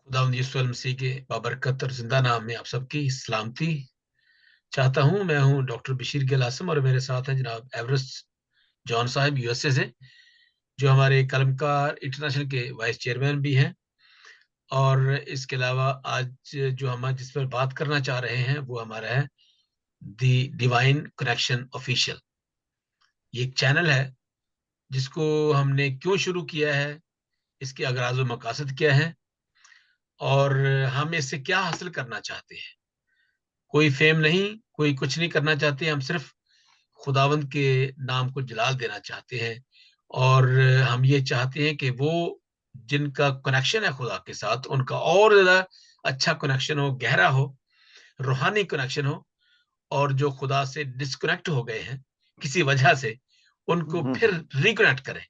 खुदावंद यीशु मसीह के बाबरकत और जिंदा नाम में आप सबकी सलामती चाहता हूं। मैं हूं डॉक्टर बशीर गिल आसम और मेरे साथ हैं जनाब एवरेस्ट जॉन साहब यूएसए से, जो हमारे कलमकार इंटरनेशनल के वाइस चेयरमैन भी हैं। और इसके अलावा आज जो हम जिस पर बात करना चाह रहे हैं वो हमारा है दी डिवाइन कनेक्शन ऑफिशियल। ये एक चैनल है जिसको हमने क्यों शुरू किया है, इसके अगराज व मकासद क्या है और हम इससे क्या हासिल करना चाहते हैं। कोई फेम नहीं, कोई कुछ नहीं करना चाहते, हम सिर्फ खुदावंद के नाम को जलाल देना चाहते हैं। और हम ये चाहते हैं कि वो जिनका कनेक्शन है खुदा के साथ, उनका और ज्यादा अच्छा कनेक्शन हो, गहरा हो, रूहानी कनेक्शन हो। और जो खुदा से डिस्कनेक्ट हो गए हैं किसी वजह से, उनको फिर हम्म। रिकनेक्ट करें।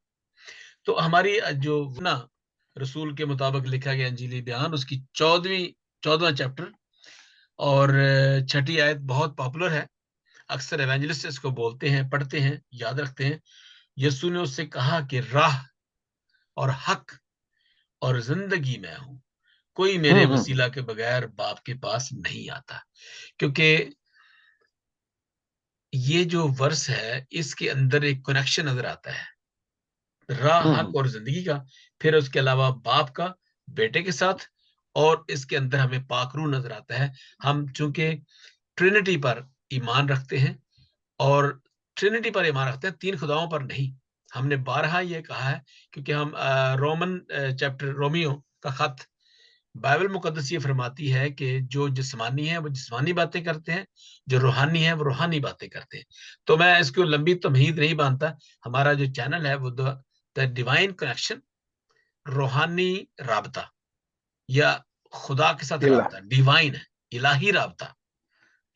तो हमारी जो ना रसूल के मुताबिक लिखा गया अंजीली बयान, उसकी 14वां चैप्टर और छठी आयत बहुत पॉपुलर है। अक्सर एवेंजलिस्ट इसको बोलते हैं, पढ़ते हैं, याद रखते हैं। यीशु ने उससे कहा कि राह और हक और जिंदगी मैं हूं, कोई मेरे हम्म। वसीला के बगैर बाप के पास नहीं आता। क्योंकि ये जो वर्स है इसके अंदर एक कनेक्शन नजर आता है, राह हक हम्म। और जिंदगी का। फिर उसके अलावा बाप का बेटे के साथ, और इसके अंदर हमें पाकरू नजर आता है। हम चूंकि ट्रिनिटी पर ईमान रखते हैं, और ट्रिनिटी पर ईमान रखते हैं, तीन खुदाओं पर नहीं। हमने बारहा ये कहा है, क्योंकि हम रोमन चैप्टर रोमियो का खत, बाइबल मुकद्दस ये फरमाती है कि जो जिस्मानी है वो जिस्मानी बातें करते हैं, जो रूहानी है वो रूहानी बातें करते हैं। तो मैं इसको लंबी तमहीद नहीं बांधता। हमारा जो चैनल है वो द डिवाइन कनेक्शन, रूहानी राबता, या खुदा के साथ इला। राबता, डिवाइन है, इलाही राबता।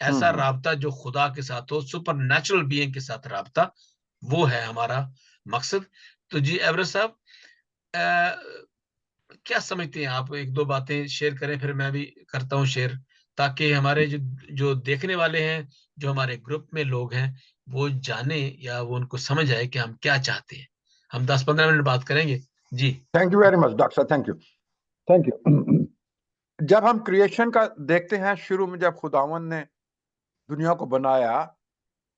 ऐसा हम्म। राबता जो खुदा के साथ हो, सुपर नेचुरल बीइंग के साथ राबता, वो है हमारा मकसद। तो जी एवरेस्ट साहब, क्या समझते हैं आप? एक दो बातें शेयर करें, फिर मैं भी करता हूँ शेयर, ताकि हमारे जो जो देखने वाले हैं, जो हमारे ग्रुप में लोग हैं, वो जाने या वो उनको समझ आए कि हम क्या चाहते हैं। हम 10-15 मिनट बात करेंगे जी। Thank you very much doctor साहब, थैंक यू। Thank you. जब हम क्रिएशन का देखते हैं, शुरू में जब खुदावन ने दुनिया को बनाया,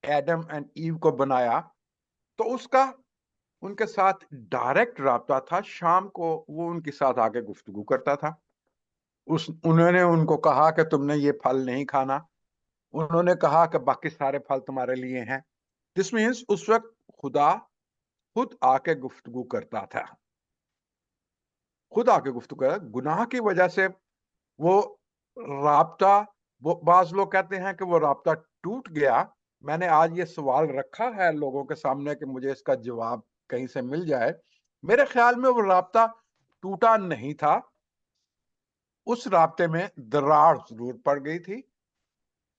एडम एंड ईव को बनाया, तो उसका उनके साथ डायरेक्ट राब्ता था। शाम को वो उनके साथ आके गुफ्तगू करता था। उन्होंने उनको कहा कि तुमने ये फल नहीं खाना। उन्होंने कहा कि बाकी सारे फल तुम्हारे लिए हैं। दिस मीन्स उस वक्त खुदा खुद आके गुफ्तगू करता था। खुद आके गुफ्तगू कर, गुनाह की वजह से वो राब्ता, वो बाज लोग कहते हैं कि वो राब्ता टूट गया। मैंने आज ये सवाल रखा है लोगों के सामने कि मुझे इसका जवाब कहीं से मिल जाए। मेरे ख्याल में वो राब्ता टूटा नहीं था, उस राब्ते में दरार जरूर पड़ गई थी।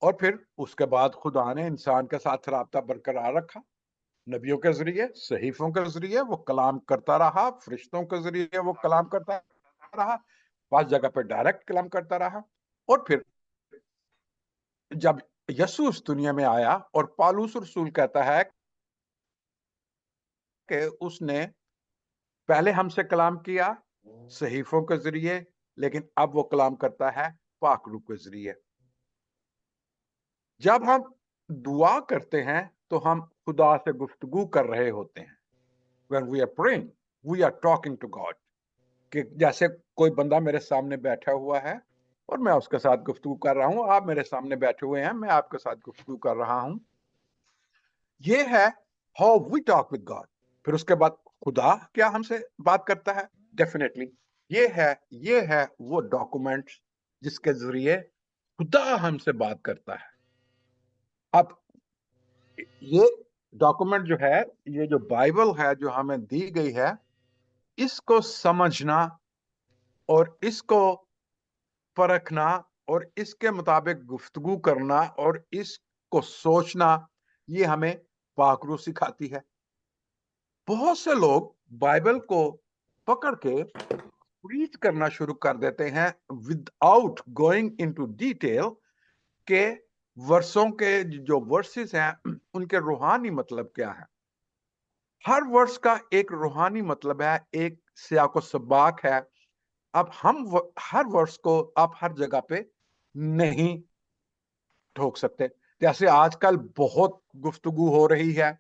और फिर उसके बाद खुदा ने इंसान के साथ राब्ता बरकरार रखा। नबियों के जरिए, सहीफों के जरिए वो कलाम करता रहा, फरिश्तों के जरिए वो कलाम करता रहा, पांच जगह पे डायरेक्ट कलाम करता रहा। और फिर जब यसु इस दुनिया में आया, और पालूस रसूल कहता है कि उसने पहले हमसे कलाम किया सहीफों के जरिए, लेकिन अब वो कलाम करता है पाक रूह के जरिए। जब हम दुआ करते हैं तो हम खुदा से गुफ्तगू कर रहे होते हैं। When we are praying, we are talking to God. कि जैसे कोई बंदा मेरे सामने बैठा हुआ है और मैं उसके साथ गुफ्तगू कर रहा हूं, आप मेरे सामने बैठे हुए हैं, मैं आपके साथ गुफ्तगू कर रहा हूं। ये है how we talk with God. फिर उसके बाद खुदा क्या हमसे बात करता है? डेफिनेटली ये है वो डॉक्यूमेंट जिसके जरिए खुदा हमसे बात करता है। अब ये डॉक्यूमेंट जो है, ये जो बाइबल है जो हमें दी गई है, इसको समझना और इसको परखना और इसके मुताबिक गुफ्तगू करना और इसको सोचना, ये हमें पाकरू सिखाती है। बहुत से लोग बाइबल को पकड़ के प्रीच करना शुरू कर देते हैं विदाउट गोइंग इनटू डिटेल के वर्षों के जो वर्सेस हैं उनके रूहानी मतलब क्या है। हर वर्ष का एक रूहानी मतलब है, एक सियाको सबाक है। अब हम हर वर्ड्स को आप हर जगह पे नहीं ठोक सकते। जैसे आजकल बहुत गुफ्तगू हो रही है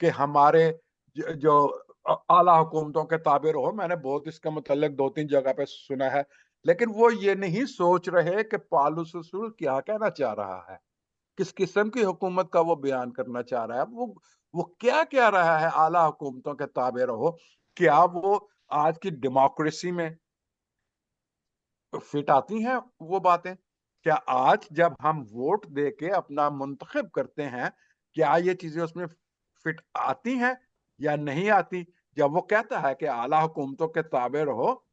कि हमारे जो आला हुकूमतों के ताबे रहो, मैंने बहुत इसका मुतल्लिक 2-3 जगह पे सुना है, लेकिन वो ये नहीं सोच रहे कि पालूस रसूल क्या कहना चाह रहा है, किस किस्म की हुकूमत का वो बयान करना चाह रहा है, वो क्या कह रहा है आला हुकूमतों के ताबे रहो। क्या वो आज की डेमोक्रेसी में फिट आती हैं वो बातें? क्या आज जब हम वोट दे के अपना मुंतखब करते हैं, क्या ये चीजें उसमें फिट आती हैं या नहीं आती? जब वो कहता है कि आला हुकूमतों के ताबे रहो,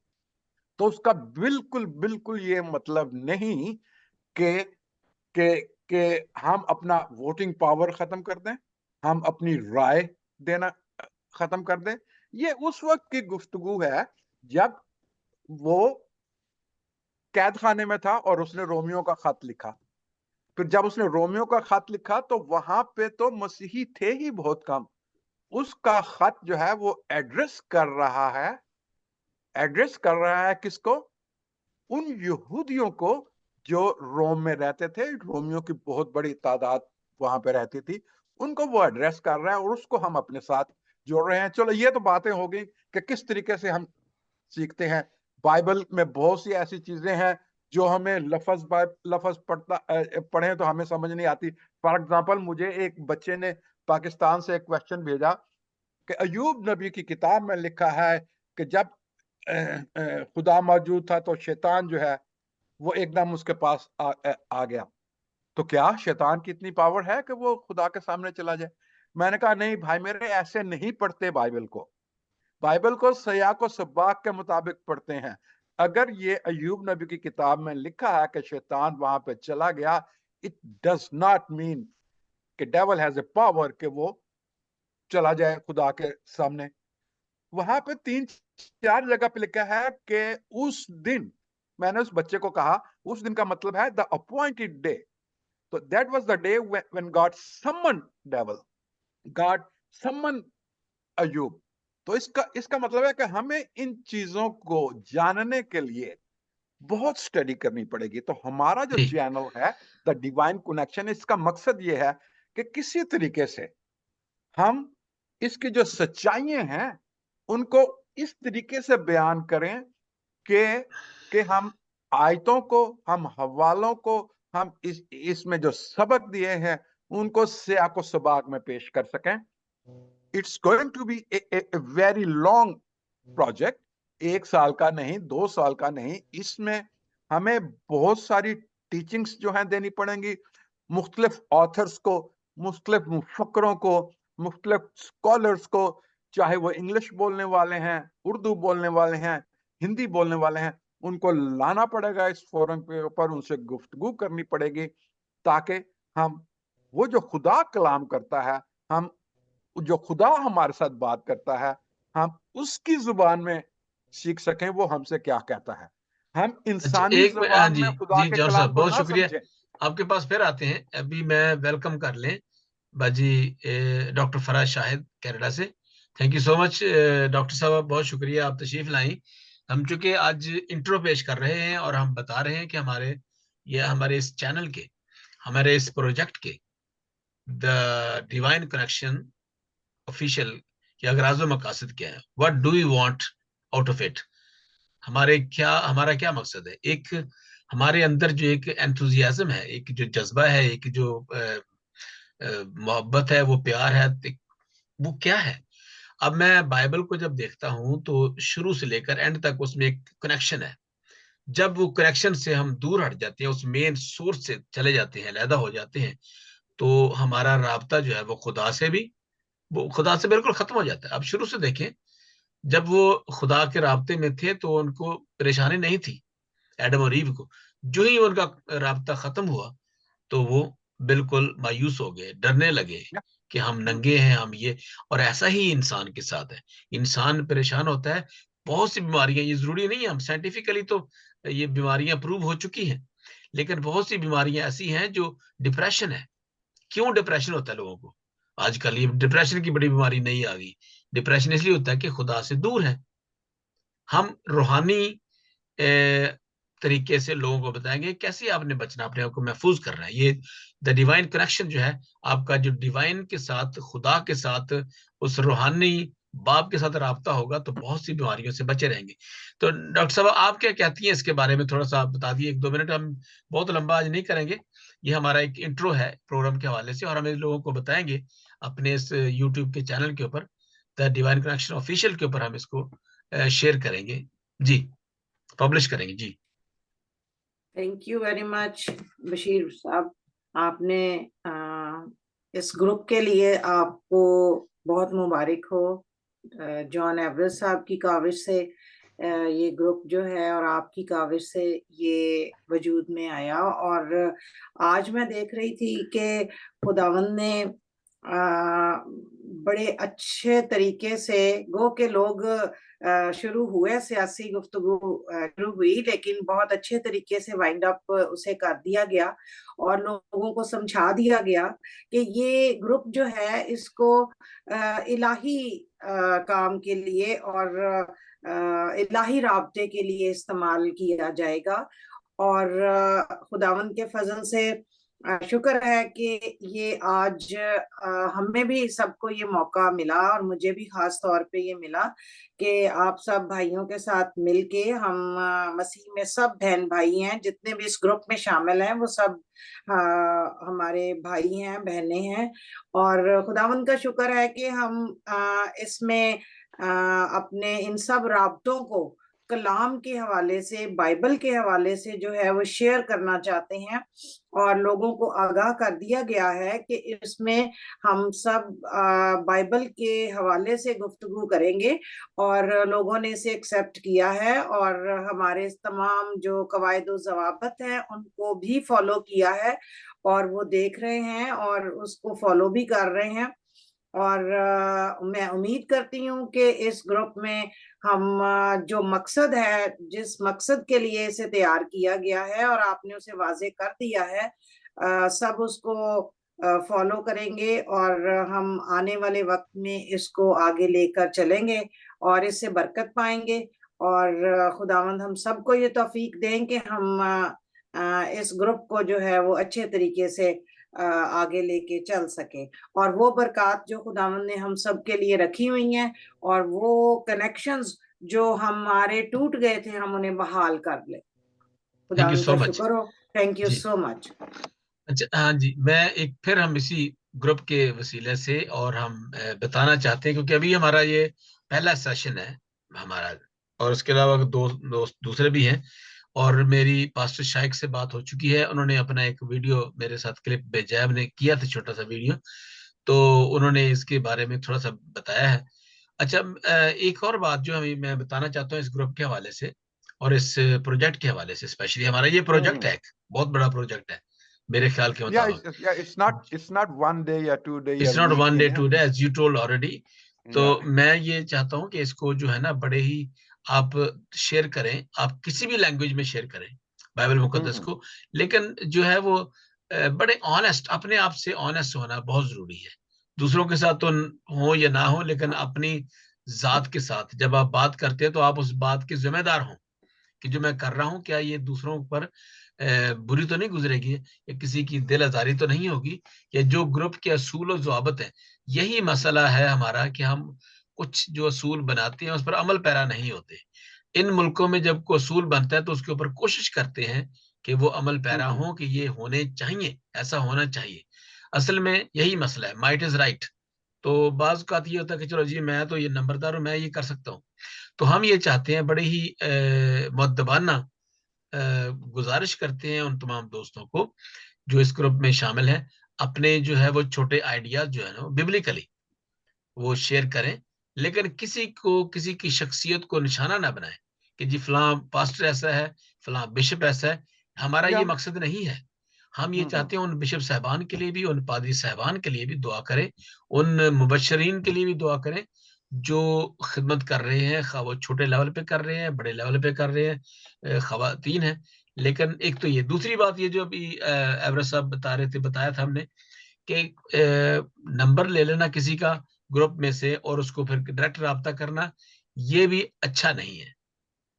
तो उसका बिल्कुल बिल्कुल ये मतलब नहीं कि कि कि हम अपना वोटिंग पावर खत्म कर दें, हम अपनी राय देना खत्म कर दें। ये उस वक्त की गुफ्तगू है जब वो कैद खाने में था और उसने रोमियो का खत लिखा। फिर जब उसने रोमियो का खत लिखा तो वहां पे तो मसीही थे ही बहुत कम। उसका खत जो है वो एड्रेस कर रहा है किसको? उन यहूदियों को जो रोम में रहते थे। रोमियो की बहुत बड़ी तादाद वहां पे रहती थी, उनको वो एड्रेस कर रहा है और उसको हम अपने साथ जोड़ रहे हैं। चलो ये तो बातें हो गई कि किस तरीके से हम सीखते हैं। बाइबल में बहुत सी ऐसी चीजें हैं जो हमें लफज पढ़े तो हमें समझ नहीं आती। फॉर एग्जाम्पल, मुझे एक बच्चे ने पाकिस्तान से एक क्वेश्चन भेजा कि अयूब नबी की किताब में लिखा है कि जब खुदा मौजूद था तो शैतान जो है वो एकदम उसके पास आ गया। तो क्या शैतान की इतनी पावर है कि वो खुदा के सामने चला जाए? मैंने कहा नहीं भाई मेरे, ऐसे नहीं पढ़ते बाइबल को। बाइबल को सयाक और सबाक के मुताबिक पढ़ते हैं। अगर ये अयूब नबी की किताब में लिखा है कि शैतान वहां पे चला गया, इट डज नॉट मीन कि डेविल हैज ए पावर कि वो चला जाए खुदा के सामने। वहां पे 3-4 जगह पे लिखा है कि उस दिन, मैंने उस बच्चे को कहा उस दिन का मतलब है द अपॉइंटेड डे। तो that was the day when God summon devil, God summon Ayub. तो इसका मतलब है कि हमें इन चीजों को जानने के लिए बहुत स्टडी करनी पड़ेगी। तो हमारा जो जी, चैनल है द डिवाइन कनेक्शन, इसका मकसद ये है कि किसी तरीके से हम इसकी जो सच्चाइयां हैं उनको इस तरीके से बयान करें कि हम आयतों को, हम हवालों को, हम इसमें जो सबक दिए हैं उनको सियाको सबाक में पेश कर सकें। It's going to be a very long project. 1 साल का नहीं, 2 साल का नहीं, इसमें हमें बहुत सारी टीचिंग्स जो हैं देनी पड़ेंगी मुख्तलिफ ऑथर्स को, मुख्तलिफ मुफक्करों को, मुख्तलिफ स्कॉलर्स को, चाहे वो इंग्लिश बोलने वाले हैं, उर्दू बोलने वाले हैं, हिंदी बोलने वाले हैं। उनको लाना पड़ेगा इस फोरम के ऊपर, उनसे गुफ्तगू करनी पड़ेगी ताकि हम वो जो खुदा कलाम करता है, हम जो खुदा हमारे साथ बात करता है, हम उसकी जुबान में सीख सकें वो हमसे क्या कहता है। हम अच्छा इंसानी एक मिनट, हाँ जुबान जी, में खुदा जी के जॉन कलाम साहब को बहुत ना शुक्रिया। समझें। आपके पास फिर आते हैं, अभी मैं वेलकम कर लें बाजी डॉक्टर फराज शाहिद कनाडा से। Thank you so much doctor साहब, बहुत शुक्रिया आप तशरीफ लाई। हम चूंकि आज इंट्रो पेश कर रहे हैं और हम बता रहे हैं कि हमारे इस चैनल के, हमारे इस प्रोजेक्ट के द डिवाइन कनेक्शन ऑफिशियल के अगराज व मकासद क्या है, what do you want out of it. हमारा क्या मकसद है। एक हमारे अंदर जो एक एंथुजियाज्म है, एक जो जज्बा है, एक जो मोहब्बत है, वो प्यार है, वो क्या है। अब मैं बाइबल को जब देखता हूं तो शुरू से लेकर एंड तक उसमें एक कनेक्शन है। जब वो कनेक्शन से हम दूर हट जाते हैं, उस मेन सोर्स से चले जाते हैं, अलहदा हो जाते हैं, तो हमारा राबता जो है वो खुदा से बिल्कुल खत्म हो जाता है। अब शुरू से देखें, जब वो खुदा के राबते में थे तो उनको परेशानी नहीं थी, एडम और ईव को। जो ही उनका राबता खत्म हुआ तो वो बिल्कुल मायूस हो गए, डरने लगे कि हम नंगे हैं, हम ये। और ऐसा ही इंसान के साथ है, इंसान परेशान होता है। बहुत सी बीमारियां, ये जरूरी नहीं है, हम साइंटिफिकली तो ये बीमारियां प्रूव हो चुकी हैं, लेकिन बहुत सी बीमारियां ऐसी हैं जो डिप्रेशन है। क्यों डिप्रेशन होता है लोगों को आजकल? ये डिप्रेशन की बड़ी बीमारी नहीं आ गई। डिप्रेशन इसलिए होता है कि खुदा से दूर है हम, रूहानी तरीके से लोगों को बताएंगे कैसे आपने बचना, अपने आप को महफूज करना है। ये द डिवाइन कनेक्शन जो है, आपका जो डिवाइन के साथ, खुदा के साथ, उस रूहानी बाप के साथ राब्ता होगा तो बहुत सी बीमारियों से बचे रहेंगे। तो डॉक्टर साहब आप क्या कहती हैं इसके बारे में, थोड़ा सा आप बता दिए, 1-2 मिनट। हम बहुत लंबा आज नहीं करेंगे, ये हमारा एक इंट्रो है प्रोग्राम के हवाले से, और हम लोगों को बताएंगे अपने इस यूट्यूब के चैनल के ऊपर, द डिवाइन कनेक्शन ऑफिशियल के ऊपर हम इसको शेयर करेंगे जी, पब्लिश करेंगे जी। Thank you very much Bashir साहब, आपने इस ग्रुप के लिए आपको बहुत मुबारक हो। जॉन एवरेस्ट साहब की काविश से ये ग्रुप जो है और आपकी काविश से ये वजूद में आया। और आज मैं देख रही थी कि खुदावंद ने बड़े अच्छे तरीके से, गो के लोग शुरू हुए, सियासी गुफ्तगू शुरू हुई, लेकिन बहुत अच्छे तरीके से वाइंड अप उसे कर दिया गया और लोगों को समझा दिया गया कि ये ग्रुप जो है इसको इलाही काम के लिए और इलाही राब्ते के लिए इस्तेमाल किया जाएगा। और खुदावंद के फजल से शुक्र है कि ये आज हमें भी सबको ये मौका मिला, और मुझे भी खास तौर पे ये मिला कि आप सब भाइयों के साथ मिलके हम मसीह में सब बहन भाई हैं, जितने भी इस ग्रुप में शामिल हैं वो सब हमारे भाई हैं, बहनें हैं। और खुदावंद का शुक्र है कि हम इसमें अपने इन सब राब्तों को कलाम के हवाले से, बाइबल के हवाले से जो है वो शेयर करना चाहते हैं। और लोगों को आगाह कर दिया गया है कि इसमें हम सब बाइबल के हवाले से गुफ्तगू करेंगे, और लोगों ने इसे एक्सेप्ट किया है और हमारे तमाम जो कवायद व ज़वाबित हैं उनको भी फॉलो किया है, और वो देख रहे हैं और उसको फॉलो भी कर रहे हैं। और मैं उम्मीद करती हूँ कि इस ग्रुप में हम जो मकसद है, जिस मकसद के लिए इसे तैयार किया गया है और आपने उसे वाजे कर दिया है, सब उसको फॉलो करेंगे और हम आने वाले वक्त में इसको आगे लेकर चलेंगे और इससे बरकत पाएंगे। और खुदावंद हम सबको ये तौफीक दें कि हम इस ग्रुप को जो है वो अच्छे तरीके से आगे लेके चल सके, और वो बरकत जो खुदावंद ने हम सब के लिए रखी हुई हैं और वो कनेक्शंस जो हमारे टूट गए थे हम उन्हें बहाल कर ले। थैंक यू खुदावंद सो का मच शुक्र हो। थैंक यू जी। So much. अच्छा, हाँ जी, मैं एक फिर हम इसी ग्रुप के वसीले से, और हम बताना चाहते हैं, क्योंकि अभी हमारा ये पहला सेशन है हमारा, और उसके अलावा दो दोस्त दूसरे भी हैं, और मेरी पास्टर शाइक से बात हो चुकी है। उन्होंने अपना एक वीडियो मेरे साथ क्लिप बेजैब ने किया था, छोटा सा वीडियो, तो उन्होंने इसके बारे में थोड़ा सा बताया है। अच्छा, एक और बात जो मैं बताना चाहता हूँ इस ग्रुप के हवाले से और इस प्रोजेक्ट के हवाले से, स्पेशली हमारा ये प्रोजेक्ट है, एक बहुत बड़ा प्रोजेक्ट है मेरे ख्याल के मुताबिक। it's not 1 day or 2 day or it's not week, one you day know. Today as you told already. तो Yeah. मैं ये चाहता हूँ कि इसको जो है ना बड़े ही आप शेयर करें, आप किसी भी लैंग्वेज में शेयर करें बाइबल मुकद्दस को, लेकिन जो है वो बड़े ऑनेस्ट, अपने आप से ऑनेस्ट होना बहुत जरूरी है। दूसरों के साथ तो हो या ना हो, लेकिन अपनी जात के साथ जब आप बात करते हैं तो आप उस बात के जिम्मेदार हों कि जो मैं कर रहा हूं क्या ये दूसरों पर बुरी तो नहीं गुजरेगी, या किसी की दिल आजारी तो नहीं होगी, या जो ग्रुप के असूल और ज़वाबित हैं। यही मसला है हमारा कि हम कुछ जो असूल बनाते हैं उस पर अमल पैरा नहीं होते। इन मुल्कों में जब कोई असूल बनता है तो उसके ऊपर कोशिश करते हैं कि वो अमल पैरा हो, कि ये होने चाहिए, ऐसा होना चाहिए। असल में यही मसला है, माइट इज राइट। तो बाज का ये होता है कि चलो जी मैं तो ये नंबरदार हूं, मैं ये कर सकता हूँ। तो हम ये चाहते हैं, बड़े ही मुअद्दबाना गुजारिश करते हैं उन तमाम दोस्तों को जो इस ग्रुप में शामिल हैं, अपने जो है वो छोटे आइडियाज जो है ना बिब्लिकली वो शेयर करें, लेकिन किसी को, किसी की शख्सियत को निशाना ना बनाएं कि जी फलां पास्टर ऐसा है, फलां बिशप ऐसा है। हमारा ये Yeah. मकसद नहीं है। हम ये चाहते हैं उन बिशप साहबान के लिए भी, उन पादरी साहबान के लिए भी दुआ करें, उन मुबशरीन के लिए भी दुआ करें जो खिदमत कर रहे हैं, खा वो छोटे लेवल पे कर रहे हैं, बड़े लेवल पे कर रहे हैं, खवातीन हैं। लेकिन एक तो ये, दूसरी बात ये जो अभी एवरेस्ट साहब बता रहे थे, बताया था हमने कि नंबर ले लेना किसी का ग्रुप में से और उसको फिर डायरेक्ट राब्ता करना, ये भी अच्छा नहीं है।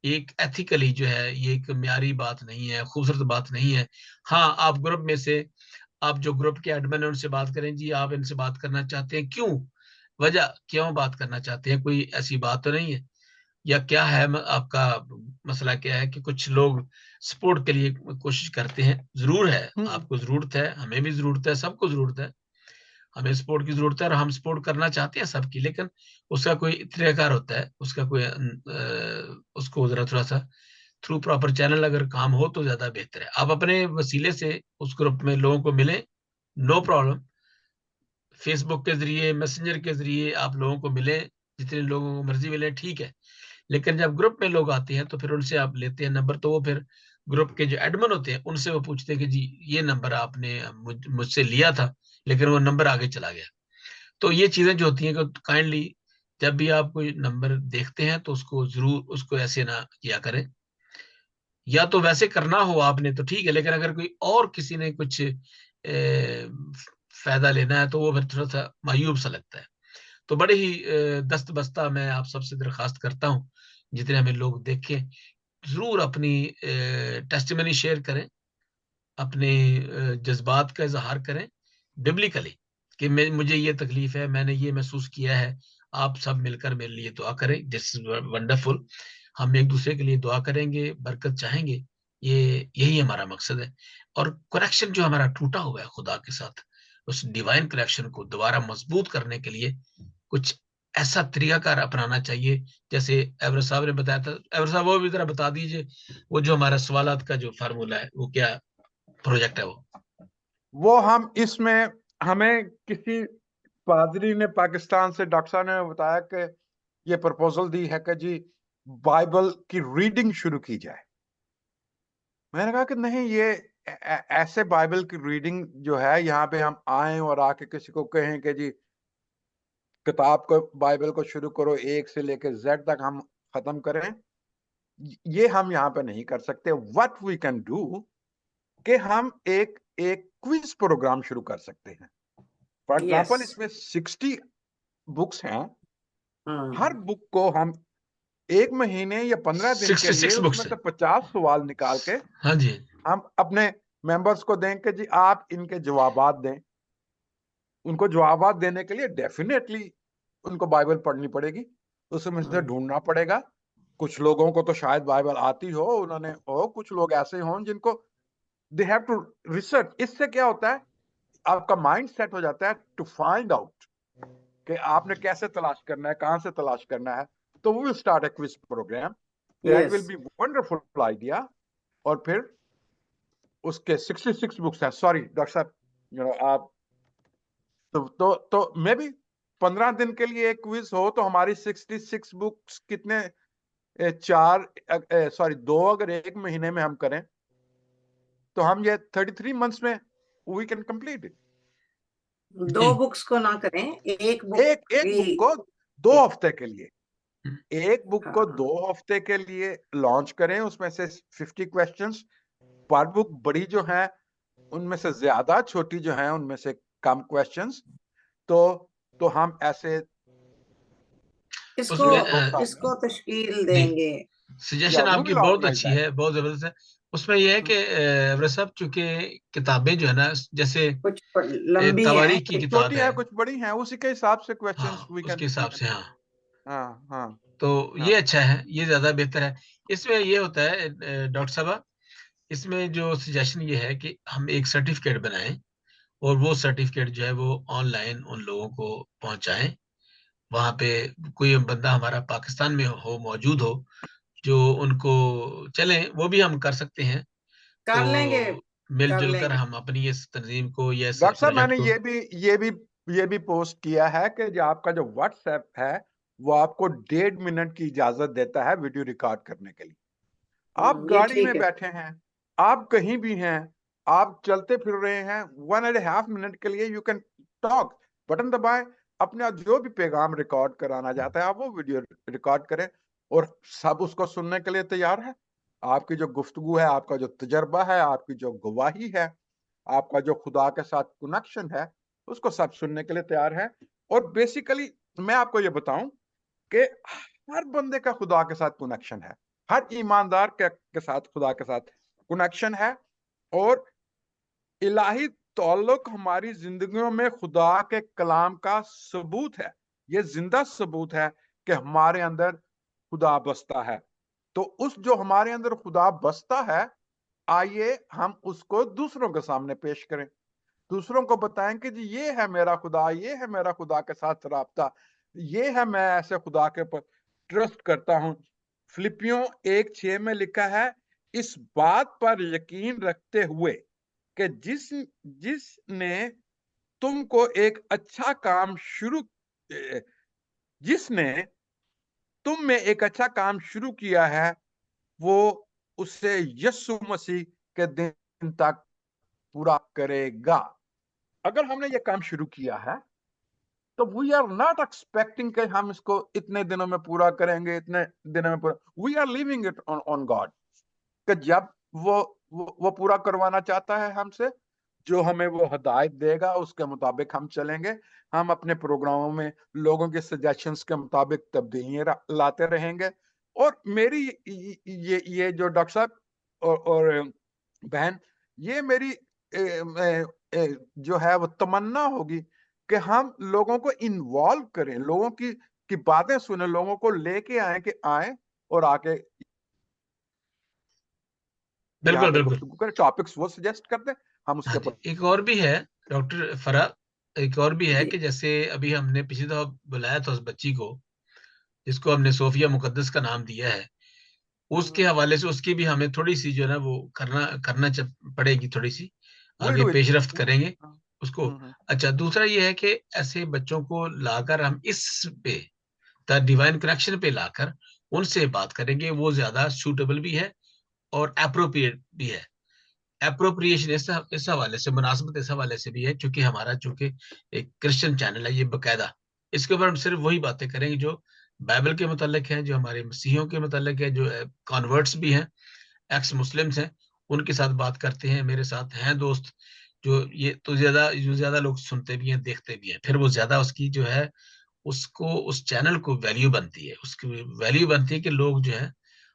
एक एथिकली जो है ये एक म्यारी बात नहीं है, खूबसूरत बात नहीं है। हाँ, आप ग्रुप में से, आप जो ग्रुप के एडमिन है उनसे बात करें, जी आप इनसे बात करना चाहते हैं, क्यों, वजह क्यों बात करना चाहते हैं, कोई ऐसी बात तो नहीं है, या क्या है आपका मसला क्या है कि कुछ लोग सपोर्ट के लिए कोशिश करते हैं। जरूर है, आपको जरूरत है, हमें भी जरूरत है, सबको जरूरत है, हमें सपोर्ट की जरूरत है और हम सपोर्ट करना चाहते हैं सबकी, लेकिन उसका कोई तरीकाकार होता है, उसका कोई उसको जरा थोड़ा सा थ्रू प्रॉपर चैनल अगर काम हो तो ज्यादा बेहतर है। आप अपने वसीले से उस ग्रुप में लोगों को मिले, नो प्रॉब्लम, फेसबुक के जरिए, मैसेंजर के जरिए आप लोगों को मिले, जितने लोगों को मर्जी मिले, ठीक है। लेकिन जब ग्रुप में लोग आते हैं तो फिर उनसे आप लेते हैं नंबर, तो वो फिर ग्रुप के जो एडमिन होते हैं उनसे वो पूछते हैं कि जी ये नंबर आपने मुझसे लिया था, लेकिन वो नंबर आगे चला गया। तो ये चीजें जो होती हैं कि काइंडली जब भी आप कोई नंबर देखते हैं तो उसको जरूर, उसको ऐसे ना किया करें, या तो वैसे करना हो आपने तो ठीक है, लेकिन अगर कोई और किसी ने कुछ फायदा लेना है तो वो फिर थोड़ा सा मायूब सा लगता है। तो बड़े ही दस्त बस्ता मैं आप सबसे दरखास्त करता हूँ, जितने हमें लोग देखें, जरूर अपनी टेस्टिमनी शेयर करें, अपने जज्बात का इजहार करें बिब्लिकली, कि मुझे ये तकलीफ है, मैंने ये महसूस किया है, आप सब मिलकर मेरे लिए दुआ करें, दिस इज वंडरफुल। हम एक दूसरे के लिए दुआ करेंगे, बरकत चाहेंगे, ये यही हमारा मकसद है। और कनेक्शन जो हमारा टूटा हुआ है खुदा के साथ, उस डिवाइन कनेक्शन को दोबारा मजबूत करने के लिए कुछ ऐसा तरीकाकार अपनाना चाहिए, जैसे एवर साहब ने बताया था। एवर साहब वो भी जरा बता दीजिए, वो जो हमारा सवालात का जो फार्मूला है, वो क्या प्रोजेक्ट है वो हम इसमें, हमें किसी पादरी ने पाकिस्तान से, डॉक्टर साहब ने बताया कि ये प्रपोजल दी है कि जी बाइबल की रीडिंग शुरू की जाए। मैंने कहा कि नहीं, ये ऐसे बाइबल की रीडिंग जो है, यहाँ पे हम आए और आके किसी को कहें कि जी किताब को, बाइबल को शुरू करो, एक से लेकर जेड तक हम खत्म करें, ये हम यहाँ पे नहीं कर सकते। व्हाट वी कैन डू कि हम एक एक क्विज प्रोग्राम शुरू कर सकते हैं। For yes. एग्जाम्पल, इसमें 60 बुक्स हैं। हर हम्म। बुक को हम 1 महीने या 15 दिन के लिए 66 उसमें बुक्स से है। 50 सवाल निकाल के हाँ जी। हम अपने मेंबर्स को दें कि जी आप इनके जवाबात दें। उनको जवाबात देने के लिए डेफिनेटली उनको बाइबल पढ़नी पड़ेगी, उसमें से ढूंढना पड़ेगा। कुछ लोगों को तो शायद बाइबल आती हो, उन्होंने हो, कुछ लोग ऐसे हों जिनको दे हैव टू रिसर्च। इससे क्या होता है, आपका माइंड सेट हो जाता है टू फाइंड आउट कि आपने कैसे तलाश करना है, कहां से तलाश करना है। तो we will start a quiz program, that will यस। Be wonderful idea. और फिर उसके 66 बुक्स हैं। सॉरी डॉक्टर साहब, आप तो मे बी 15 दिन के लिए एक क्विज हो तो हमारी 66 बुक्स कितने, चार, सॉरी 2 अगर 1 महीने में हम करें तो हम ये 33 मंथ्स में we can complete it. 2 books को ना करें, एक बुक एक बुक की। को 2 हफ्ते के लिए, एक बुक को हाँ। 2 हफ्ते के लिए लॉन्च करें, उसमें से 50 क्वेश्चंस पर बुक, बड़ी जो है उनमें से ज्यादा, छोटी जो है उनमें से कम क्वेश्चंस। तो हम ऐसे इसको उसमें 2 साल में, इसको तशकील जी, देंगे। या सजेशन वी आपकी विल बहुत ऑर्गेनाइज अच्छी दैट। है, बहुत जबरदस्त है। उसमें यह है कि एवरेस्ट साहब, चूंकि किताबें जो है ना, जैसे कुछ लंबी है, तवारीख की कुछ किताब छोटी है, है, कुछ बड़ी है, उसी के हिसाब से क्वेश्चंस हाँ वी उसके कैन, हिसाब से, हाँ, हाँ हाँ तो ये हाँ अच्छा है, ये ज्यादा बेहतर है। इसमें ये होता है डॉक्टर साहब, इसमें जो सजेशन ये है कि हम एक सर्टिफिकेट बनाएं, और वो सर्टिफिकेट जो है वो ऑनलाइन उन लोगों को पहुंचाएं। वहां पे कोई बंदा हमारा पाकिस्तान में हो, मौजूद हो, जो उनको चले, वो भी हम कर सकते हैं। तो कर लेंगे, कर मिलजुल कर लेंगे। हम अपनी इस तंजीम को या इस डॉक्टर साहब, प्रोजेक्ट मैंने को, ये भी पोस्ट किया है कि जो आपका जो व्हाट्सएप है वो आपको 1.5 मिनट की इजाजत देता है वीडियो रिकॉर्ड करने के लिए। आप ये गाड़ी ठीक में है। बैठे हैं, आप कहीं भी हैं, आप चलते फिर रहे हैं, 1.5 मिनट के लिए यू कैन टॉक, बटन दबाएं, अपना जो भी पैगाम रिकॉर्ड कराना चाहता है आप वो वीडियो रिकॉर्ड करें, और सब उसको सुनने के लिए तैयार है। आपकी जो गुफ्तगू है, आपका जो तजर्बा है, आपकी जो गवाही है, आपका जो खुदा के साथ कनेक्शन है, उसको सब सुनने के लिए तैयार है। और बेसिकली मैं आपको ये बताऊं कि हर बंदे का खुदा के साथ कनेक्शन है। हर ईमानदार के साथ खुदा के साथ कनेक्शन है, और इलाही ताल्लुक हमारी जिंदगियों में खुदा के कलाम का सबूत है। ये जिंदा सबूत है कि हमारे अंदर खुदा बसता है। तो उस जो हमारे अंदर खुदा बसता है, आइए हम उसको दूसरों के सामने पेश करें, दूसरों को बताएं कि जी ये है मेरा खुदा, ये है मेरा खुदा के साथ राब्ता, ये है, मैं ऐसे खुदा के ऊपर ट्रस्ट करता हूं। फिलिपियों 1:6 में लिखा है, इस बात पर यकीन रखते हुए कि जिसने तुमको एक अच्छा काम जिसने तुम में एक अच्छा काम शुरू किया है, वो उसे यीशु मसीह के दिन तक पूरा करेगा। अगर हमने ये काम शुरू किया है, तो वी आर नॉट एक्सपेक्टिंग कि हम इसको इतने दिनों में पूरा करेंगे, इतने दिनों में पूरा। We are leaving it on God, कि जब वो पूरा करवाना चाहता है हमसे, जो हमें वो हिदायत देगा उसके मुताबिक हम चलेंगे। हम अपने प्रोग्रामों में लोगों के सजेशंस के मुताबिक तब्दीलियां लाते रहेंगे। और मेरी ये जो डॉक्टर साहब और बहन, ये मेरी जो है वो तमन्ना होगी कि हम लोगों को इन्वॉल्व करें, लोगों की बातें सुने, लोगों को लेके आए कि आए और आके यहाँ बिल्कुल पे बिल्कुल। गुफ्तगू करें, टॉपिक्स वो सजेस्ट करते हैं, हम हाँ उसके जी, ऊपर। एक और भी है डॉक्टर फरा, एक और भी है जी कि जैसे अभी हमने पिछली दफा बुलाया था उस बच्ची को जिसको हमने सोफिया मुकद्दस का नाम दिया है, उसके हवाले से उसकी भी हमें थोड़ी सी जो है ना वो करना करना पड़ेगी, थोड़ी सी विल आगे डू इट। पेशरफ्त करेंगे उसको। हम्म। अच्छा, दूसरा ये है कि ऐसे बच्चों को लाकर हम इस पे द डिवाइन कनेक्शन पे लाकर उनसे बात करेंगे, वो ज्यादा सूटेबल भी है और अप्रोप्रिएट भी है। अप्रोप्रिएशन इस हवाले से, मुनासबत इस हवाले से भी है क्योंकि हमारा चूंकि एक क्रिश्चियन चैनल है ये बकायदा, इसके ऊपर हम सिर्फ वही बातें करेंगे जो बाइबल के मुतालिक है, जो हमारे मसीहियों के मुतालिक है, जो कॉन्वर्ट्स भी हैं, एक्स मुस्लिम्स हैं, उनके साथ बात करते हैं। मेरे साथ हैं दोस्त जो ये तो ज्यादा लोग सुनते भी हैं, देखते भी हैं, फिर वो ज्यादा उसकी जो है उसको उस चैनल को वैल्यू बनती है, उसकी वैल्यू बनती है कि लोग जो है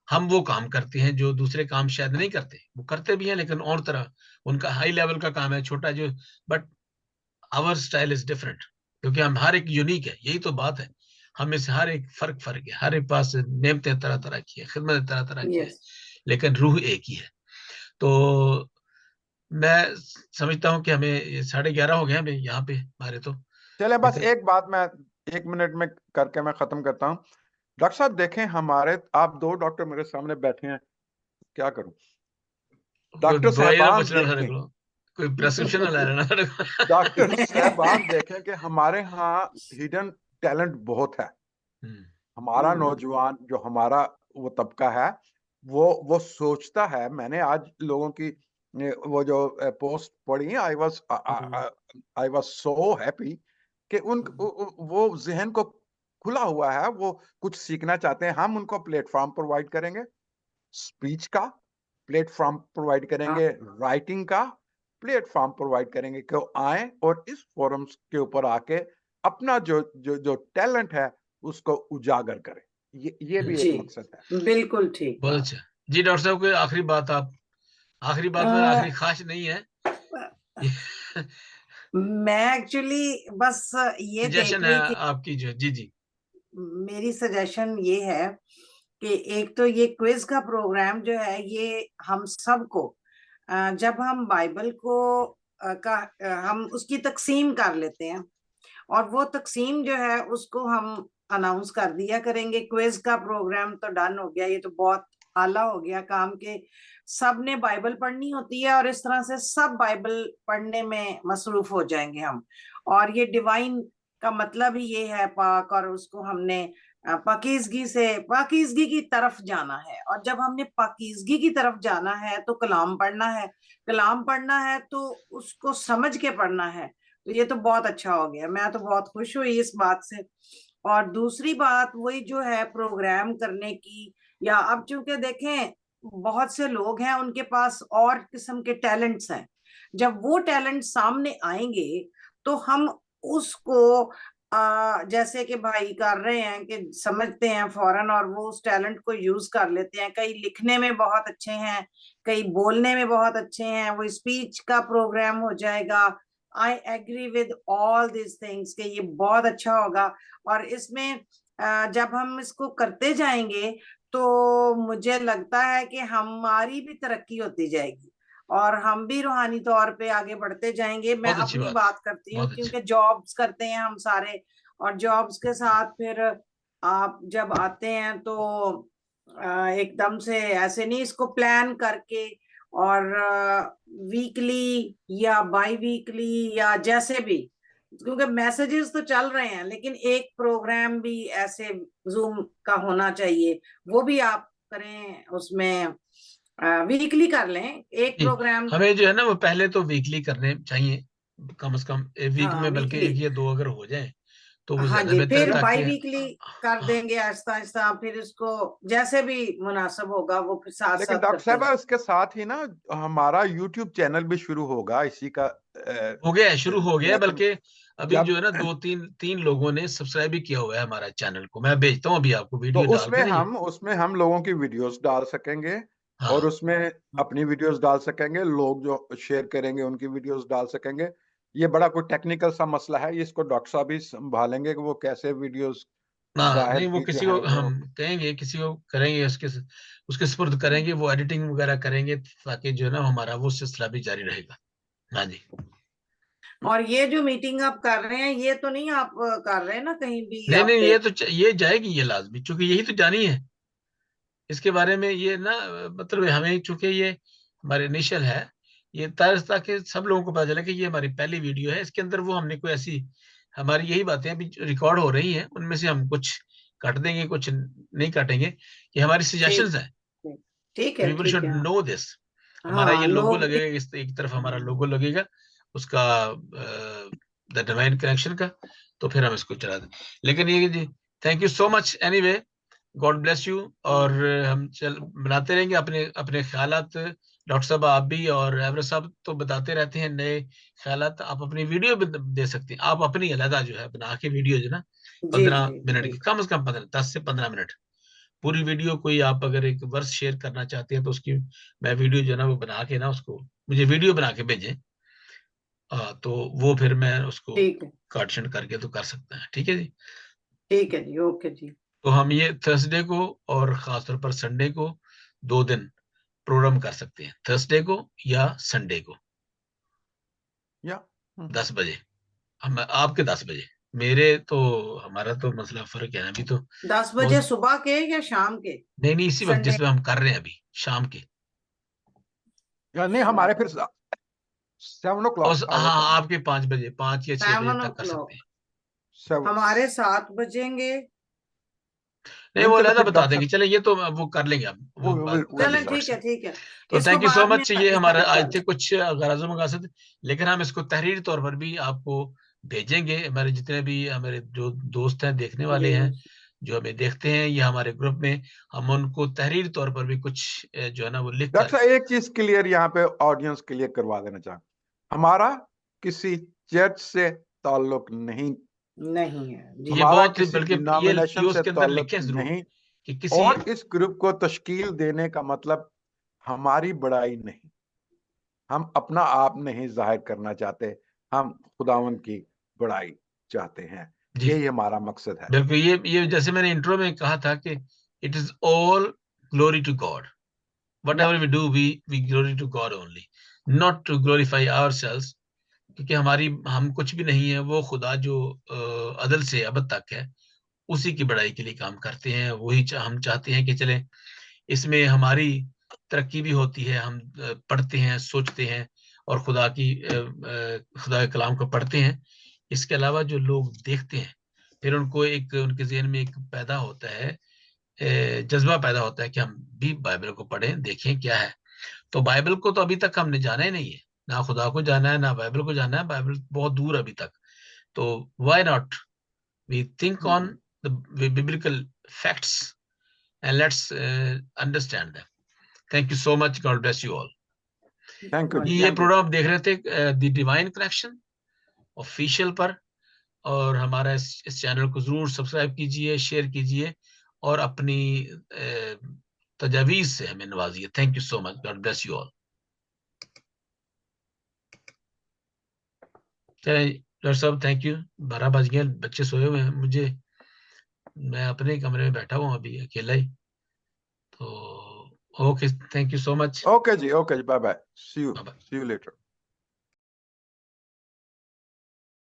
हम वो काम करते हैं जो दूसरे काम शायद नहीं करते, वो करते भी हैं लेकिन और तरह, उनका हाई लेवल का काम है छोटा जो, but our style is different क्योंकि हम हर एक यूनिक है, यही तो बात है। हम में से हर एक फर्क है, हर एक पास नेमतें तरह तरह की है, खिदमत तरह तरह की है, यस लेकिन रूह एक ही है। तो मैं समझता हूँ कि हमें 11:30 हो गए हमें यहाँ पे हमारे तो, चले, बस लेकिन एक बात मैं 1 मिनट में करके मैं खत्म करता हूँ। डॉक्टर साहब देखें, हमारे आप 2 डॉक्टर मेरे सामने बैठे हैं, क्या करूं? कोई डॉक्टर दवाई ना साहबान पूछ रहा मेरे देखें, को, कोई प्रेस्क्रिप्शन ना ले लेना मेरे को। डॉक्टर साहबान देखें कि हमारे यहाँ हिडन टैलेंट बहुत है। हम्म, हमारा नौजवान जो हमारा वो तबका है, वो सोचता है। मैंने आज लोगों की वो जो पोस्ट पढ़ी, आई वाज सो हैप्पी कि वो जहन को खुला हुआ है, वो कुछ सीखना चाहते हैं। हम उनको प्लेटफॉर्म प्रोवाइड करेंगे, स्पीच का प्लेटफॉर्म प्रोवाइड करेंगे, राइटिंग का प्लेटफॉर्म प्रोवाइड करेंगे कि वो आए और इस फोरम्स के ऊपर आके अपना जो टैलेंट है उसको उजागर करें। ये भी जी एक मकसद है। बिल्कुल ठीक बहुत बात। अच्छा। जी डॉक्टर साहब, कोई आखिरी बात आप, आखिरी बात में आखिरी ख्वाहिश नहीं है, मैं एक्चुअली बस ये देख सजेशन है रही थी, आपकी जो, जी जी। मेरी सजेशन ये है कि एक तो ये क्विज का प्रोग्राम जो है ये हम सबको जब हम बाइबल को हम उसकी तकसीम कर लेते हैं और वो तकसीम जो है उसको हम अनाउंस कर दिया करेंगे। क्विज का प्रोग्राम तो डन हो गया, ये तो बहुत आला हो गया काम के, सब ने बाइबल पढ़नी होती है और इस तरह से सब बाइबल पढ़ने में मसरूफ हो जाएंगे हम। और ये डिवाइन का मतलब ही ये है पाक, और उसको हमने पाकीजगी की तरफ जाना है। और जब हमने पाकीजगी की तरफ जाना है तो कलाम पढ़ना है, कलाम पढ़ना है तो उसको समझ के पढ़ना है। तो ये तो बहुत अच्छा हो गया, मैं तो बहुत खुश हुई इस बात से। और दूसरी बात वही जो है प्रोग्राम करने की, या अब चूंकि देखें बहुत से लोग हैं उनके पास और किस्म के टैलेंट्स हैं, जब वो टैलेंट सामने आएंगे तो हम उसको जैसे कि भाई कर रहे हैं कि समझते हैं फौरन और वो उस टैलेंट को यूज कर लेते हैं। कई लिखने में बहुत अच्छे हैं, कई बोलने में बहुत अच्छे हैं, वो स्पीच का प्रोग्राम हो जाएगा। I agree with all this things कि ये बहुत अच्छा होगा। और इसमें जब हम इसको करते जाएंगे तो मुझे लगता है कि हमारी भी तरक्की होती जाएगी और हम भी रूहानी तौर पे आगे बढ़ते जाएंगे। मैं बहुत अच्छी अपनी बात, बात करती हूँ बहुत अच्छी। क्योंकि जॉब्स करते हैं हम सारे, और जॉब्स के साथ फिर आप जब आते हैं तो एकदम से ऐसे नहीं, इसको प्लान करके और वीकली या बाई वीकली या जैसे भी, क्योंकि मैसेजेस तो चल रहे हैं, लेकिन एक प्रोग्राम भी ऐसे जूम का होना चाहिए, वो भी आप करें, उसमें वीकली कर लें एक जी, प्रोग्राम। हमें जो है ना वो पहले तो वीकली करने चाहिए, कम से कम वीक हाँ में, बल्कि वीकली, 1 या 2 अगर हो जाए तो वो हाँ ज्यादा जी, बेहतर है, फिर ताकि बाई वीकली कर हाँ। देंगे आहिस्ता आहिस्ता, फिर इसको जैसे भी मुनासिब होगा वो फिर साथ लेकिन साथ डॉक्टर करते साहब जाए। इसके साथ ही ना हमारा यूट्यूब चैनल भी शुरू होगा इसी का हो गया है, शुरू हो गया है, लेकिन बल्कि अभी जो जब है ना 2-3 लोगों ने सब्सक्राइब भी किया हुआ है हमारा चैनल को। मैं भेजता हूँ अभी आपको तो वीडियो डाल के ना ये। उसमें हम लोगों की वीडियोस डाल सकेंगे और हाँ, उसमें अपनी वीडियोस डाल सकेंगे, लोग जो शेयर करेंगे उनकी वीडियोस डाल सकेंगे। ये बड़ा कोई टेक्निकल सा मसला है, इसको डॉक्टर साहब ही संभालेंगे कि वो कैसे वीडियोस ना जाहिर नहीं, वो की जो किसी है को वो। हम कहेंगे, किसी को करेंगे, उसके सुपुर्द करेंगे, वो एडिटिंग वगैरह करेंगे, ताकि जो है ना हमारा वो सिलसिला भी जारी रहेगा। हाँ जी। और ये जो मीटिंग आप कर रहे हैं, ये तो नहीं आप कर रहे हैं ना कहीं भी नहीं नहीं, आप ये तो ये जाएगी, ये लाजमी, क्योंकि यही तो जानी है इसके बारे में। ये ना मतलब हमें, चूंकि ये हमारे इनिशियल है, ये ताकि सब लोगों को पता चले कि ये हमारी पहली वीडियो है। इसके अंदर वो हमने कोई ऐसी, हमारी यही बातें अभी रिकॉर्ड हो रही हैं, उनमें से हम कुछ काट देंगे, कुछ नहीं काटेंगे। ये हमारी ठीक सजेशंस हैं। ठीक ठीक है, पीपल ठीक शुड है। Know this. हमारा ये हाँ लोगो लोग भी। लगेगा, इस एक तरफ हमारा लोगो लगेगा उसका, द डिवाइन कनेक्शन का, तो फिर हम इसको चला दें। लेकिन ये जी, thank you so much anyway, God bless you. और हम चल बनाते रहेंगे अपने अपने ख्यालात। डॉक्टर साहब आप भी, और एवरेज साहब तो बताते रहते हैं नए ख्यालात। आप अपनी वीडियो भी दे सकते हैं, आप अपनी अलग जो है बना के वीडियो जो ना जी 15 मिनट जी की, कम से कम 10 से 15 मिनट पूरी वीडियो। कोई आप अगर एक वर्ष शेयर करना चाहते हैं तो उसकी मैं वीडियो जो है ना वो बना के ना, उसको मुझे वीडियो बना के भेजें, तो वो फिर मैं उसको ठीक है, काटछांट करके तो कर सकते हैं। ठीक है जी। ठीक है जी, ओके जी। तो हम ये थर्सडे को और खासतौर पर संडे को 2 दिन प्रोग्राम कर सकते हैं, थर्सडे को या संडे को या 10 बजे। हम आपके 10 बजे, मेरे तो, हमारा तो मसला फर्क है ना अभी तो। 10 बजे बहुत, सुबह के या शाम के? नहीं नहीं, इसी वक्त संडे? जिसमें हम कर रहे हैं अभी, शाम के। या नहीं, हमारे फिर 7 o'clock और आ जाता हाँ, है। आपके 5 बजे, 5 या 6 बजे 7 तक कर सकते o'clock। हैं। 7। हमारे 7 बजेंगे। नहीं, नहीं वो चलो अलग फिर बता डॉक्टर देंगे, साहब चले ये तो वो कर लेंगे, आप वो बात कर विल चलें, लेंगे डिसाइड। ठीक है आपसे। ठीक है। तो इसको थैंक यू सो बाद में मच। ये हमारा डिसाइड आज कर थे लें। कुछ गराज़ मकासद, लेकिन हम इसको तहरीरी तौर पर भी आपको भेजेंगे। हमारे जितने भी हमारे जो दोस्त हैं, देखने वाले जी हैं, जी जो हमें देखते हैं या हमारे ग्रुप में, हम उनको तहरीरी तौर पर भी कुछ जो है ना वो लिख कर। डॉक्टर साहब एक चीज क्लियर यहाँ पे ऑडियंस क्लियर करवा देना चाहूँ, हमारा किसी चर्च से ताल्लुक नहीं, नहीं है जी। ये हमारा बहुत, किसी बल्कि ये डिनोमिनेशन से उसके अंदर ताल्लुक लिखें जरूर नहीं, कि किसी। और इस ग्रुप को तश्कील देने का मतलब हमारी बड़ाई नहीं, हम अपना आप नहीं जाहिर करना चाहते, हम खुदावन की बड़ाई चाहते हैं, जी यही हमारा मकसद है। बिल्कुल, ये जैसे मैंने इंट्रो में कहा था कि it is all glory to God. या whatever we do, we glory to God only, not to glorify ourselves। क्योंकि हम कुछ भी नहीं है, वो खुदा जो अदल से अबद तक है, उसी की बड़ाई के लिए काम करते हैं। वही हम चाहते हैं कि चले इसमें हमारी तरक्की भी होती है। हम पढ़ते हैं, सोचते हैं, और खुदा के कलाम को पढ़ते हैं। इसके अलावा जो लोग देखते हैं, फिर उनको एक, उनके ज़हन में एक पैदा होता है, जज्बा पैदा होता है कि हम भी बाइबल को पढ़ें, देखें क्या है। तो बाइबल को तो अभी तक हमने जाना ही नहीं है, ना खुदा को जाना है, ना बाइबल को जाना है। बाइबल बहुत दूर अभी तक। तो why not we think on the biblical facts and let's understand them. Thank you so much, God bless you all. Thank you जी, ये थैंक यू। प्रोग्राम आप देख रहे थे द डिवाइन कनेक्शन ऑफिशियल पर, और हमारा इस चैनल को जरूर सब्सक्राइब कीजिए, शेयर कीजिए और अपनी तजावीज से हमें नवाजिए। Thank you so much. God bless you all. चलिए डॉक्टर साहब, थैंक यू। 12 बज गए, बच्चे सोए हुए हैं, मैं अपने कमरे में बैठा हुआ अभी अकेला ही। तो okay, thank you so much. Okay, जी, okay, bye bye. See you bye. later.